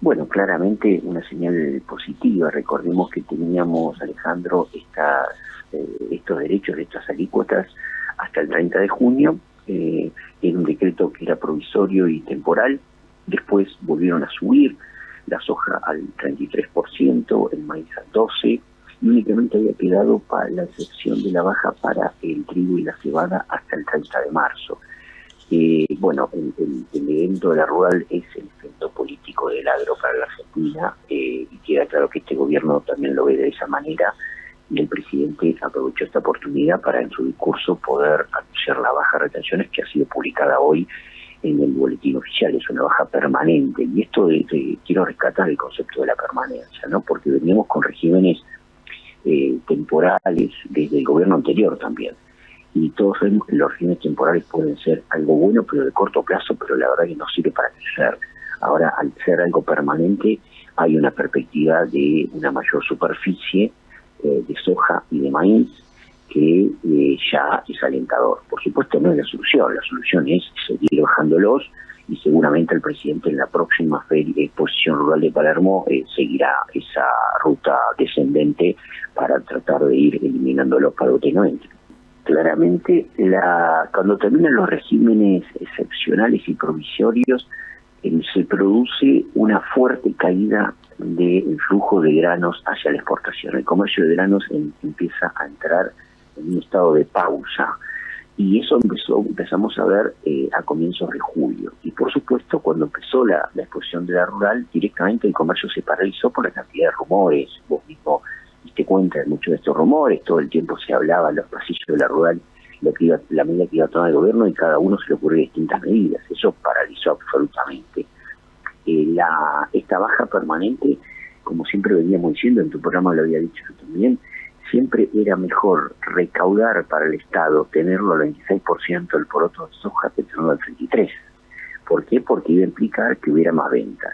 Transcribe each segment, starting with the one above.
Bueno, claramente una señal positiva. Recordemos que teníamos, Alejandro, estos derechos, estas alícuotas hasta el 30 de junio. Era un decreto que era provisorio y temporal. Después volvieron a subir la soja al 33%, el maíz al 12%, y únicamente había quedado para la excepción de la baja para el trigo y la cebada hasta el 30 de marzo. Bueno, el evento de la rural es el evento político del agro para la Argentina, y queda claro que este gobierno también lo ve de esa manera, y el presidente aprovechó esta oportunidad para en su discurso poder anunciar la baja de retenciones que ha sido publicada hoy en el boletín oficial. Es una baja permanente, y esto quiero rescatar el concepto de la permanencia, ¿no? Porque veníamos con regímenes temporales desde el gobierno anterior también, y todos sabemos que los regímenes temporales pueden ser algo bueno, pero de corto plazo, pero la verdad que no sirve para crecer. Ahora, al ser algo permanente, hay una perspectiva de una mayor superficie de soja y de maíz, que ya es alentador. Por supuesto no es la solución es seguir bajándolos, y seguramente el presidente en la próxima exposición rural de Palermo seguirá esa ruta descendente para tratar de ir eliminándolos paulatinamente. Claramente, cuando terminan los regímenes excepcionales y provisorios, se produce una fuerte caída del flujo de granos hacia la exportación. El comercio de granos empieza a entrar en un estado de pausa, y eso empezamos a ver a comienzos de julio. Y por supuesto, cuando empezó la exposición de la rural, directamente el comercio se paralizó por la cantidad de rumores. Vos mismo diste cuenta de muchos de estos rumores, todo el tiempo se hablaba en los pasillos de la rural la medida que iba a tomar el gobierno, y cada uno se le ocurrió distintas medidas. Eso paralizó absolutamente. Esta baja permanente, como siempre veníamos diciendo, en tu programa lo había dicho yo también, siempre era mejor recaudar para el Estado, tenerlo al 26% del poroto de soja, que tenerlo al 33%. ¿Por qué? Porque iba a implicar que hubiera más ventas.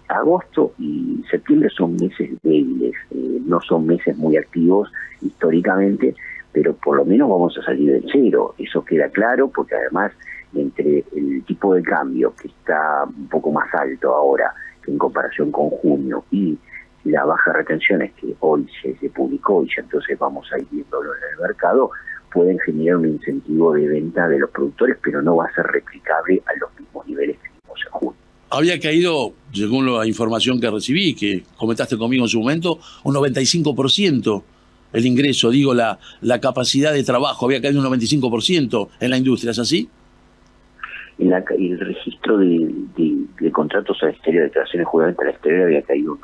Agosto y septiembre son meses débiles, no son meses muy activos históricamente, pero por lo menos vamos a salir del cero. Eso queda claro, porque además, entre el tipo de cambio, que está un poco más alto ahora que en comparación con junio, y la baja de retenciones que hoy se publicó, y ya entonces vamos a ir viéndolo en el mercado, pueden generar un incentivo de venta de los productores, pero no va a ser replicable a los mismos niveles que vimos en junio. Había caído, según la información que recibí, que comentaste conmigo en su momento, un 95% el ingreso, la capacidad de trabajo, había caído un 95% en la industria, ¿es así? El registro de contratos al exterior, de declaraciones juradas al exterior, había caído un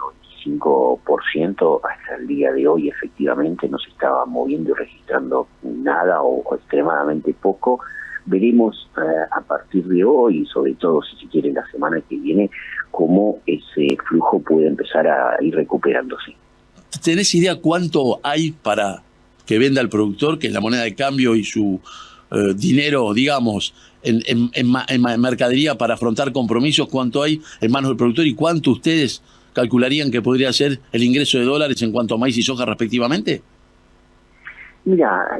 95% hasta el día de hoy. Efectivamente no se estaba moviendo y registrando nada, o extremadamente poco. Veremos a partir de hoy, sobre todo si se quiere la semana que viene, cómo ese flujo puede empezar a ir recuperándose. ¿Tenés idea cuánto hay para que venda el productor, que es la moneda de cambio, y su dinero, digamos, en mercadería para afrontar compromisos? ¿Cuánto hay en manos del productor y cuánto ustedes calcularían que podría ser el ingreso de dólares en cuanto a maíz y soja respectivamente? Mira,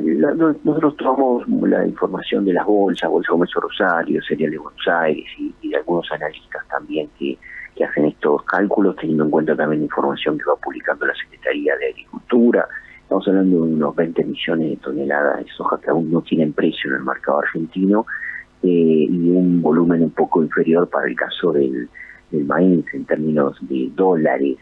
nosotros tomamos la información de las Bolsa de Comercio Rosario, Cereal de Buenos Aires, y de algunos analistas también que hacen estos cálculos, teniendo en cuenta también la información que va publicando la Secretaría de Agricultura. Estamos hablando de unos 20 millones de toneladas de soja que aún no tienen precio en el mercado argentino, y un volumen un poco inferior para el caso del maíz. En términos de dólares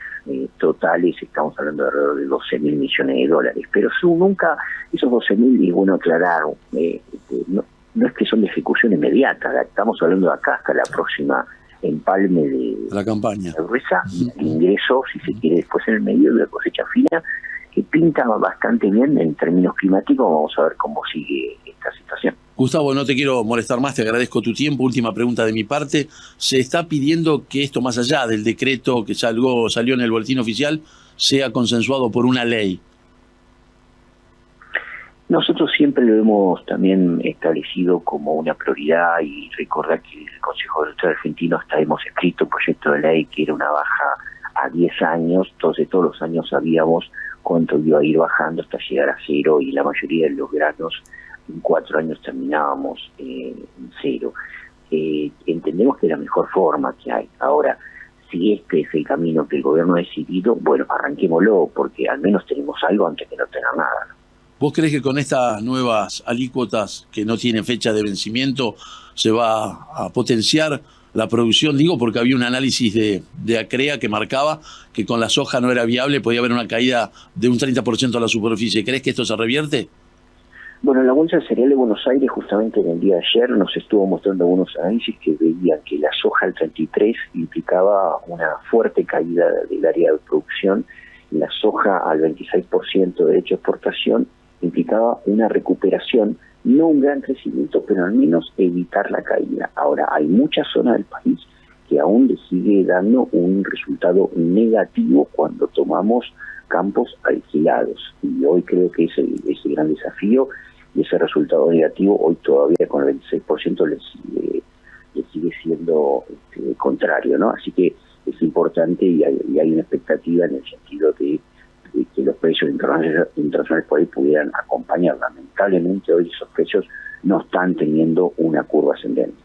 totales, estamos hablando de alrededor de 12.000 millones de dólares. Pero nunca, esos 12.000, y bueno aclarar, no es que son de ejecución inmediata. Estamos hablando de acá hasta la próxima empalme de la campaña gruesa, ingreso, si se quiere, después en el medio de la cosecha fina, que pinta bastante bien en términos climáticos. Vamos a ver cómo sigue esta situación. Gustavo, no te quiero molestar más, te agradezco tu tiempo. Última pregunta de mi parte. ¿Se está pidiendo que esto, más allá del decreto que salió en el boletín oficial, sea consensuado por una ley? Nosotros siempre lo hemos también establecido como una prioridad, y recordar que el Consejo de Industria argentino hemos escrito un proyecto de ley que era una baja a 10 años, entonces todos los años sabíamos cuánto iba a ir bajando hasta llegar a cero, y la mayoría de los granos en 4 años terminábamos en cero. Entendemos que es la mejor forma que hay. Ahora, si este es el camino que el gobierno ha decidido, bueno, arranquémoslo, porque al menos tenemos algo antes que no tener nada, ¿no? ¿Vos crees que con estas nuevas alícuotas que no tienen fecha de vencimiento se va a potenciar la producción? Digo, porque había un análisis de ACREA que marcaba que con la soja no era viable, podía haber una caída de un 30% a la superficie. ¿Crees que esto se revierte? Bueno, la Bolsa de Cereal de Buenos Aires, justamente en el día de ayer, nos estuvo mostrando algunos análisis que veían que la soja al 33 implicaba una fuerte caída del área de producción, y la soja al 26% de derecho de exportación implicaba una recuperación, no un gran crecimiento, pero al menos evitar la caída. Ahora, hay muchas zonas del país que aún le sigue dando un resultado negativo cuando tomamos campos alquilados. Y hoy creo que ese gran desafío y ese resultado negativo, hoy todavía con el 26% le sigue siendo contrario, ¿no? Así que es importante y hay una expectativa en el sentido de que los precios internacionales por ahí pudieran acompañar. Lamentablemente hoy esos precios no están teniendo una curva ascendente.